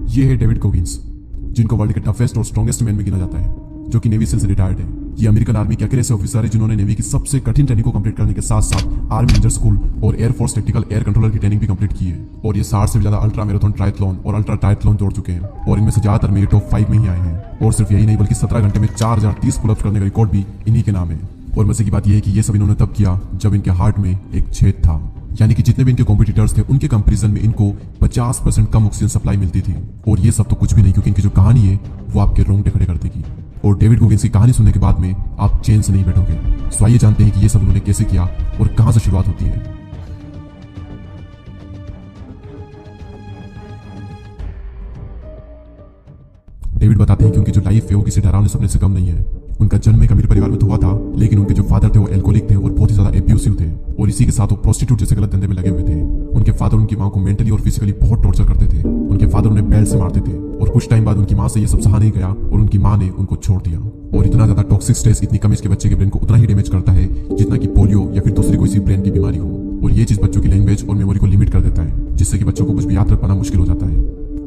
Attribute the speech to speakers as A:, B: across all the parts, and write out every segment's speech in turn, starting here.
A: ये है डेविड कोगिंस, जिनको वर्ल्ड के टफेस्ट और स्ट्रॉन्गेस्ट मैन में गिना जाता है, जो कि नेवी सेल से रिटायर्ड है। ये अमेरिकन आर्मी के अकेले से ऑफिसर है जिन्होंने नेवी की सबसे कठिन ट्रेनिंग को कंप्लीट करने के साथ साथ आर्मी रेंजर स्कूल और एयरफोर्स टेक्टिकल एयर कंट्रोलर की ट्रेनिंग भी कंप्लीट की है। और ये 60 से भी ज्यादा अल्ट्रा मैराथन ट्रायथलॉन और अल्ट्रा ट्रायथलॉन दौड़ चुके हैं और इनमें से ज्यादातर मेरे टॉप 5 में ही आए हैं। और सिर्फ यही नहीं बल्कि 17 घंटे में 4030 पुलअप्स करने का रिकॉर्ड भी इन्हीं के नाम है। और मजे की बात यह है कि ये सब इन्होंने तब किया जब इनके हार्ट में एक छेद था, यानी कि जितने भी इनके कॉम्पिटिटर्स थे उनके कंपैरिजन में इनको 50% कम ऑक्सीजन सप्लाई मिलती थी। और ये सब तो कुछ भी नहीं, क्योंकि इनकी जो कहानी है वो आपके रोंगटे खड़े कर देगी। और डेविड कोगिंस की कहानी सुनने के बाद में आप चैन से नहीं बैठोगे। सो आइए जानते हैं कि ये सब उन्होंने कैसे किया और कहां से शुरुआत होती है। डेविड बताते हैं कि उनकी जो लाइफ है वो किसी डरावने सपने से कम नहीं है। उनका जन्म एक अमीर परिवार में तो हुआ था, लेकिन उनके जो फादर थे वो एल्कोहलिक थे और बहुत ही ज्यादा एब्यूसिव थे। और इसी के साथ वो प्रोस्टिट्यूट जैसे गलत धंधे में लगे हुए थे। उनके फादर उनकी मां को मेंटली और फिजिकली बहुत टॉर्चर करते थे। उनके फादर उन्हें बेल्ट से मारते थे और कुछ टाइम बाद उनकी मां से ये सब सहा नहीं गया और उनकी मां ने उनको छोड़ दिया। और इतना ज्यादा टॉक्सिक स्ट्रेस इतनी कम एज के बच्चे के ब्रेन को उतना ही डैमेज करता है जितना कि पोलियो या फिर दूसरी कोई सी ब्रेन की बीमारी हो। और ये चीज बच्चों की लैंग्वेज और मेमोरी को लिमिट कर देता है, जिससे कि बच्चों को कुछ भी याद रख पाना मुश्किल हो जाता है।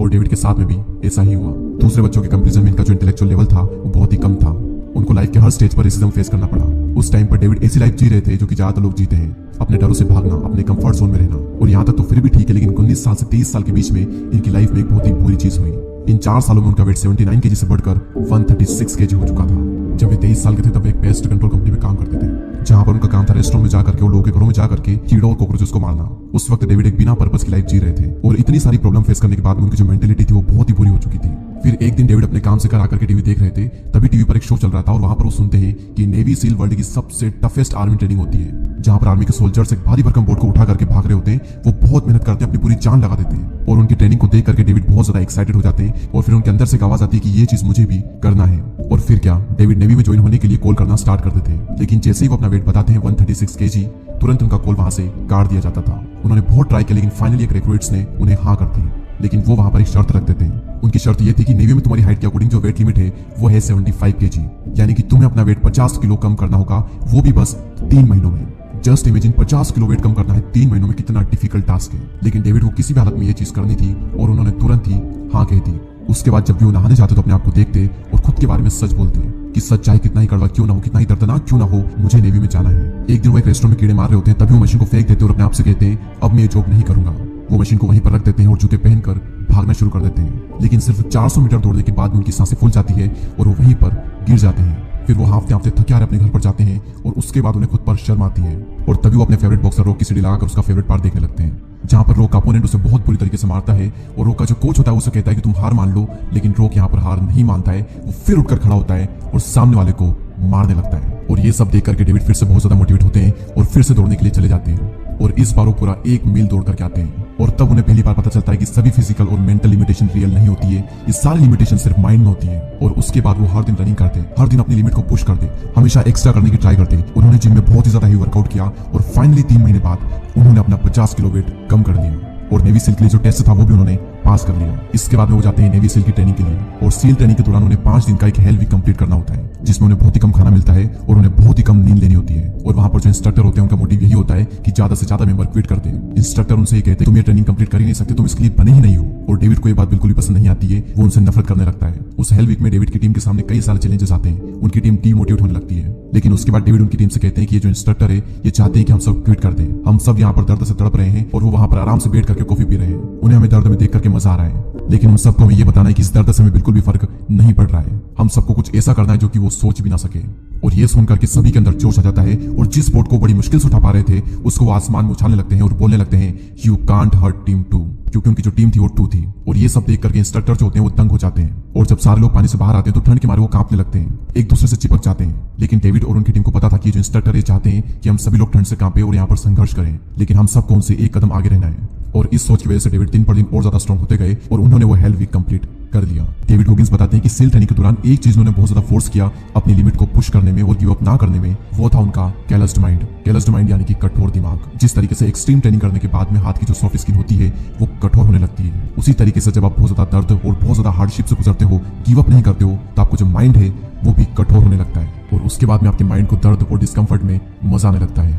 A: और डेविड के साथ में भी ऐसा ही हुआ। दूसरे बच्चों के कंपैरिजन में इनका जो इंटेलेक्चुअल लेवल था वो बहुत ही कम था। उनको लाइफ के हर स्टेज पर रेसिज्म फेस करना पड़ा। उस टाइम पर डेविड ऐसी लाइफ जी रहे थे जो कि ज्यादातर लोग जीते हैं, अपने डरों से भागना, अपने कंफर्ट जोन में रहना। और यहाँ तक तो फिर भी ठीक है, लेकिन 19 साल से 23 साल के बीच में इनकी लाइफ में एक बहुत ही बुरी चीज हुई। इन 4 सालों में उनका वेट 79 kg से बढ़कर 136 kg हो चुका था। जब वे 23 साल के थे तब एक पेस्ट कंट्रोल कंपनी में काम करते थे, जहां पर उनका काम था रेस्टोरेंट में जाकर के और लोगों के घरों में जाकर के कीड़ों और कॉकरोचेस को मारना। उस वक्त डेविड एक बिना पर्पस की लाइफ जी रहे थे और इतनी सारी प्रॉब्लम फेस करने के बाद उनकी जो मेंटेलिटी थी वो बहुत ही बुरी हो चुकी थी। फिर एक दिन डेविड अपने काम से घर आकर के टीवी देख रहे थे, तभी टीवी पर एक शो चल रहा था और वहां पर वो सुनते हैं कि नेवी सील वर्ल्ड की सबसे टफेस्ट आर्मी ट्रेनिंग होती है, जहां पर आर्मी के सोल्जर्स एक भारी भरकम बोर्ड को उठा करके भाग रहे होते हैं। वो बहुत मेहनत करते हैं, अपनी पूरी जान लगा देते हैं और उनकी ट्रेनिंग को देख करके डेविड बहुत ज्यादा एक्साइटेड हो जाते हैं। और फिर उनके अंदर से एक आवाज आती है कि ये चीज मुझे भी करना है। और फिर क्या, डेविड नेवी में ज्वाइन होने के लिए कॉल करना स्टार्ट कर देते हैं। लेकिन जैसे ही वो अपना वेट बताते हैं 136 kg, तुरंत उनका कॉल वहां से काट दिया जाता था। उन्होंने बहुत ट्राई किया, लेकिन फाइनली एक रिक्रूट्स ने उन्हें हाँ कर दी। लेकिन वो वहां पर एक शर्त रख देते हैं। उनकी शर्त ये थी कि नेवी में तुम्हारी हाइट के अकॉर्डिंग जो वेट लिमिट है वो है 75 kg, यानी कि तुम्हें अपना वेट 50 किलो कम करना होगा, वो भी बस 3 महीनों में। जस्ट इमेजिन 50 किलो वेट कम करना है 3 महीनों में, कितना डिफिकल्ट टास्क है। लेकिन डेविड को किसी भी हालत में ये चीज करनी थी और उन्होंने तुरंत ही हाँ कह दी। उसके बाद जब भी वो नहाने जाते तो अपने आप को देखते और खुद के बारे में सच बोलते कि सच चाहे कितना ही कड़वा क्यों ना हो, कितना ही दर्दनाक क्यों ना हो, मुझे नेवी में जाना है। एक दिन वो एक रेस्टोरेंट में कीड़े मार रहे होते हैं, तभी वो मशीन को फेंक देते और अपने आप से कहते हैं अब मैं ये जॉब नहीं करूंगा। वो मशीन को वहीं पर रख देते हैं और जूते पहनकर भागना शुरू कर देते हैं। लेकिन सिर्फ 400 मीटर दौड़ने के बाद उनकी सांसें फूल जाती है और वो वहीं पर गिर जाते हैं। फिर वो हाफते हाफते थके हारे अपने घर पर जाते हैं और उसके बाद उन्हें खुद पर शर्म आती है। और तभी वो अपने फेवरेट बॉक्सर रॉक की सीडी लगाकर उसका फेवरेट पार्ट देखने लगते हैं, जहां पर रॉक का अपोनेंट उसे बहुत बुरी तरीके से मारता है। और रॉक का जो कोच होता है उसे कहता है कि तुम हार मान लो, लेकिन रॉक यहाँ पर हार नहीं मानता है। वो फिर उठकर खड़ा होता है और सामने वाले को मारने लगता है। और ये सब देख करके डेविड फिर से बहुत ज्यादा मोटिवेट होते हैं और फिर से दौड़ने के लिए चले जाते हैं। और इस बार वो पूरा 1 मील दौड़ करके आते हैं। और तब उन्हें पहली बार पता चलता है कि सभी फिजिकल और मेंटल लिमिटेशन रियल नहीं होती है, ये सारी लिमिटेशन सिर्फ माइंड में होती है। और उसके बाद वो हर दिन रनिंग करते, हर दिन अपनी लिमिट को पुश करते, हमेशा एक्स्ट्रा करने की ट्राई करते। उन्होंने जिम में बहुत ही ज्यादा ही वर्कआउट किया और फाइनली 3 महीने बाद उन्होंने अपना 50 किलो वेट कम कर दिया। और नेवी सील के लिए जो टेस्ट था वो भी उन्होंने पास कर लिया। इसके बाद में वो जाते हैं नेवी सील की ट्रेनिंग के लिए। और सील ट्रेनिंग के दौरान उन्हें 5 दिन का एक हेल वीक कंप्लीट करना होता है, जिसमें उन्हें बहुत ही कम खाना मिलता है और उन्हें बहुत ही कम नींद लेनी होती है। और वहां पर जो इंस्ट्रक्टर होते हैं उनका मोटिव यही होता है कि ज्यादा से ज्यादा मेंबर क्विट कर दें। इंस्ट्रक्टर उनसे ये कहते हैं तुम ये ट्रेनिंग कंप्लीट कर ही नहीं सकते, तुम इसके लिए बने ही नहीं हो। और डेविड को ये बात बिल्कुल भी पसंद नहीं आती है, वो उनसे नफरत करने लगता है। उस हेल वीक में डेविड की टीम के सामने कई सारे चैलेंजेस आते हैं, उनकी टीम डीमोटिवेट होने लगती है। लेकिन उसके बाद डेविड उनकी टीम से कहते हैं कि ये जो इंस्ट्रक्टर है ये चाहते हैं कि हम सब क्विट कर दें, हम सब यहाँ पर दर्द से तड़प रहे हैं और वो वहां पर आराम से बैठ करके कॉफी पी रहे हैं। उन्हें हमें दर्द में देख करके मजा आ रहा है, लेकिन उन सबको हमें ये बताना है कि इस दर्द से हमें बिल्कुल भी फर्क नहीं पड़ रहा है। हम सबको कुछ ऐसा करना है जो कि वो सोच भी ना सके। और ये सुनकर के सभी के अंदर जोश आ जाता है और जिस बोट को बड़ी मुश्किल से उठा पा रहे थे उसको वो आसमान में उछालने लगते हैं और बोलने लगते हैं यू कांट हर्ट टीम 2, क्योंकि उनकी जो टीम थी वो 2 थी। और ये सब देख करके इंस्ट्रक्टर जो होते हैं वो दंग हो जाते हैं। और जब सारे लोग पानी से बाहर आते हैं तो ठंड के मारे वो कांपने लगते हैं, एक दूसरे से चिपक जाते हैं। लेकिन डेविड और उनकी टीम को पता था कि जो इंस्ट्रक्टर ये चाहते हैं कि हम सभी लोग ठंड से कांपे और यहाँ पर संघर्ष करें, लेकिन हम सबको उनसे एक कदम आगे रहना है। और इस सोच की वजह से डेविड दिन पर दिन और ज्यादा स्ट्रॉन्ग होते गए और उन्होंने वो हेल वीक कंप्लीट कर लिया। डेविड कोगिंस बताते हैं कि सील ट्रेनिंग के दौरान एक चीज उन्होंने बहुत ज्यादा फोर्स किया अपनी लिमिट को पुश करने में और गिव अप ना करने में, वो था उनका कैलस्ड माइंड। कैलस्ड माइंड यानी कि कठोर दिमाग। जिस तरीके से एक्सट्रीम ट्रेनिंग करने के बाद में हाथ की जो सॉफ्ट स्किन होती है वो कठोर होने लगती है, उसी तरीके से जब आप बहुत ज्यादा दर्द और बहुत ज्यादा हार्डशिप से गुजरते हो, गिव अप नहीं करते हो, तो आपको जो माइंड है वो भी कठोर होने लगता है। और उसके बाद में आपके माइंड को दर्द और डिस्कम्फर्ट में मजा आने लगता है।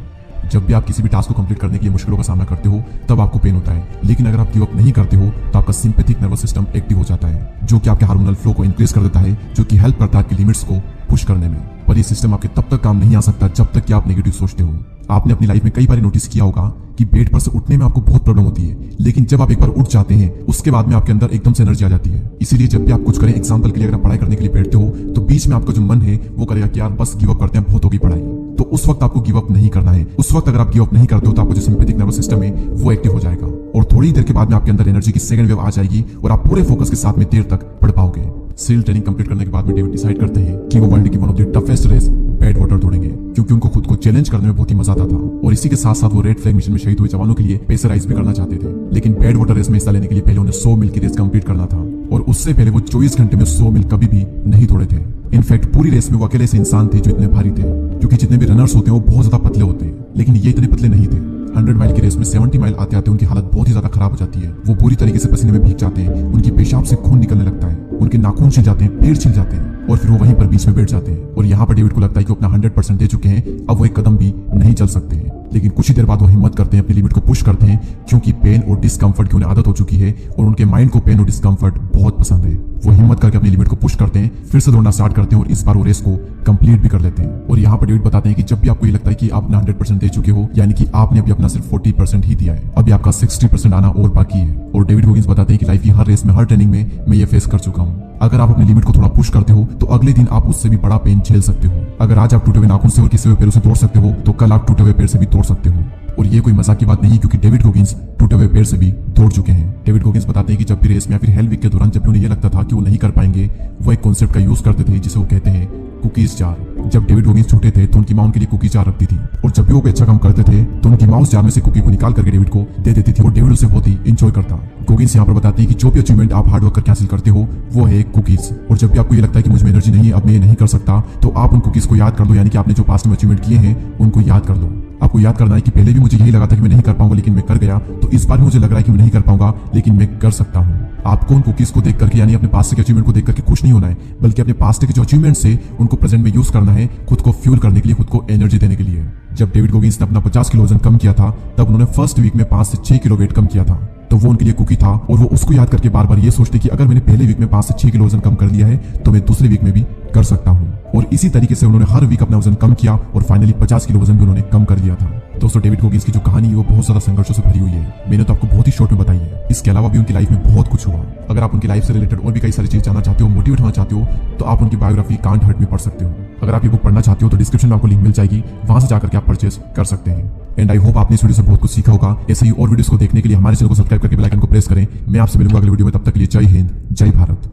A: जब भी आप किसी भी टास्क को कंप्लीट करने के लिए मुश्किलों का सामना करते हो तब आपको पेन होता है, लेकिन अगर आप गिव अप नहीं करते हो तो आपका सिंपैथिक नर्वस सिस्टम एक्टिव हो जाता है, जो कि आपके हार्मोनल फ्लो को इंक्रीज कर देता है, जो कि हेल्प करता है आपकी लिमिट्स को पुश करने में। पर ये सिस्टम आपके तब तक काम नहीं आ सकता जब तक कि आप नेगेटिव सोचते हो। आपने अपनी लाइफ में कई बार नोटिस किया होगा कि बेड पर से उठने में आपको बहुत प्रॉब्लम होती है, लेकिन जब आप एक बार उठ जाते हैं उसके बाद में आपके अंदर एकदम से एनर्जी आ जाती है। इसीलिए जब भी आप कुछ करें, एग्जांपल के लिए अगर आप पढ़ाई करने के लिए बैठते हो तो बीच में आपका जो मन है वो करेगा कि यार बस गिव अप करते हैं, बहुत होगी पढ़ाई। तो उस वक्त आपको गिव अप नहीं करना है। उस वक्त अगर आप गिव अप नहीं करते हो तो आपका जो सिंपैथिक नर्वस सिस्टम है वो एक्टिव हो जाएगा और थोड़ी देर के बाद में आपके अंदर एनर्जी की सेकंड वेव आ जाएगी और आप पूरे फोकस के साथ में देर तक पढ़ पाओगे। सेल ट्रेनिंग कंप्लीट करने के बाद में डेविड डिसाइड करते हैं कि वो वर्ल्ड की one of the toughest race Badwater दौड़ेंगे, क्योंकि उनको खुद को चैलेंज करने में बहुत ही मजा आता था। और इसी के साथ साथ वो रेड फ्लैग मिशन में शहीद हुए जवानों के लिए पेसराइज भी करना चाहते थे। लेकिन बैड वाटर रेस में हिस्सा लेने के लिए पहले उन्हें 100 मील की रेस कंप्लीट करना था और उससे पहले वो 24 घंटे में 100 मील कभी भी नहीं दौड़े थे। इनफैक्ट पूरी रेस में वो अकेले से इंसान थे जो इतने भारी थे, क्योंकि जितने भी रनर्स होते हैं वो बहुत ज्यादा पतले होते हैं, लेकिन ये इतने पतले नहीं थे। 100 माइल की रेस में 70 माइल आते आते उनकी हालत बहुत ही ज्यादा खराब हो जाती है। वो बुरी तरीके से पसीने में भीग जाते हैं, उनकी पेशाब से खून निकलने लगता है, उनके नाखून छिल जाते हैं, पैर छिल जाते हैं और फिर वो वहीं पर बीच में बैठ जाते हैं। और यहाँ पर डेविड को लगता है कि वो अपना 100% दे चुके हैं, अब वो एक कदम भी नहीं चल सकते हैं। लेकिन कुछ ही देर बाद वो हिम्मत करते हैं, अपनी लिमिट को पुश करते हैं, क्योंकि पेन और डिस्कम्फर्ट की उन्हें आदत हो चुकी है और उनके माइंड को पेन और डिस्कम्फर्ट बहुत पसंद है। वो हिम्मत करके अपनी लिमिट को पुश करते हैं, फिर से दौड़ना स्टार्ट करते हैं और इस बार वो रेस को कंप्लीट भी कर लेते हैं। और यहाँ पर डेविड बताते हैं कि जब भी आपको ये लगता है कि आप अपना 100% दे चुके हो, यानी कि आपने अभी अपना सिर्फ 40% ही दिया है, अभी आपका 60% आना और बाकी है। और डेविड गोगिंस बताते हैं कि लाइफ की हर रेस में, हर ट्रेनिंग में मैं ये फेस कर चुका हूँ। अगर आप अपनी लिमिट को थोड़ा पुश करते हो तो अगले दिन आप उससे भी बड़ा पेन झेल सकते हो। अगर आज आप टूटे हुए नाखून से और किसी हुए पैरों से दौड़ सकते हो तो कल आप टूटे हुए पैर से भी दौड़ सकते हो। और ये कोई मजाक की बात नहीं है, क्योंकि डेविड गोगिंस टूटे हुए पैर से भी दौड़ चुके हैं। डेविड गोगिंस बताते हैं कि जब भी रेस में या फिर हेल वीक के दौरान जब भी उन्हें ये लगता था कि वो नहीं कर पाएंगे, वो एक कॉन्सेप्ट का यूज करते थे जिसे वो कहते हैं कुकीज जार। जब डेविड गोगिंस छोटे थे तो उनकी माँ उनके लिए कुकी जार रखती थी और जब भी वो कोई अच्छा काम करते थे तो उनकी माँ उस जार में से कुकी को निकाल करके डेविड को दे देती थी और डेविड उसे बहुत ही एंजॉय करता। गोगिंस यहाँ पर बताते हैं कि जो भी अचीवमेंट आप हार्डवर्क करके हासिल करते हो वो है कुकीज। और जब भी आपको ये लगता है कि मुझ में एनर्जी नहीं है, अब मैं ये नहीं कर सकता, तो आप उन कुकीज को याद कर लो, यानी कि आपने जो पास्ट में अचीवमेंट किए हैं उनको याद कर लो। आपको याद करना है कि पहले भी मुझे यही लगा था कि मैं नहीं कर पाऊंगा, लेकिन मैं कर गया, तो इस बार भी मुझे लग रहा है कि मैं नहीं कर पाऊंगा, लेकिन मैं कर सकता हूँ। आपको उन कुकीज को देख करके, यानी अपने पास्ट के अचीवमेंट को देख करके खुश नहीं होना है, बल्कि अपने पास्ट के जो अचीवमेंट्स है उनको प्रेजेंट में यूज करना है, खुद को फ्यूल करने के लिए, खुद को एनर्जी देने के लिए। जब डेविड गोगिंस ने अपना 50 किलो वजन कम किया था तब उन्होंने फर्स्ट वीक में 5 से 6 किलो वेट कम किया था, तो वो उनके लिए कुकी था और वो उसको याद करके बार बार ये सोचते कि अगर मैंने पहले वीक में 5 से 6 किलो वजन कम कर लिया है तो मैं दूसरे वीक में भी कर सकता हूँ। और इसी तरीके से उन्होंने हर वीक अपना वजन कम किया और फाइनली 50 किलो वजन भी उन्होंने कम कर लिया था। दोस्तों, डेविड गोगिंस की जो कहानी है वो बहुत ज्यादा संघर्षों से भरी हुई है। मैंने तो आपको बहुत ही शॉर्ट में बताई है, इसके अलावा भी उनकी लाइफ में बहुत कुछ हुआ। अगर आप उनकी लाइफ से रिलेटेड और भी कई सारी चीज जानना चाहते हो, मोटिवेट होना चाहते हो, तो आप उनकी बायोग्राफी कांट हर्ट में पढ़ सकते हो। अगर आप ये बुक पढ़ना चाहते हो तो डिस्क्रिप्शन में आपको लिंक मिल जाएगी, वहां से जाकर के आप परचेस कर सकते हैं। एंड आई होप आपने इस वीडियो से बहुत कुछ सीखा होगा। ऐसे ही और वीडियोस को देखने के लिए हमारे चैनल को सब्सक्राइब करके बेल आइकन को प्रेस करें। मैं आपसे मिलूंगा अगले वीडियो में, तब तक के लिए जय हिंद, जय भारत।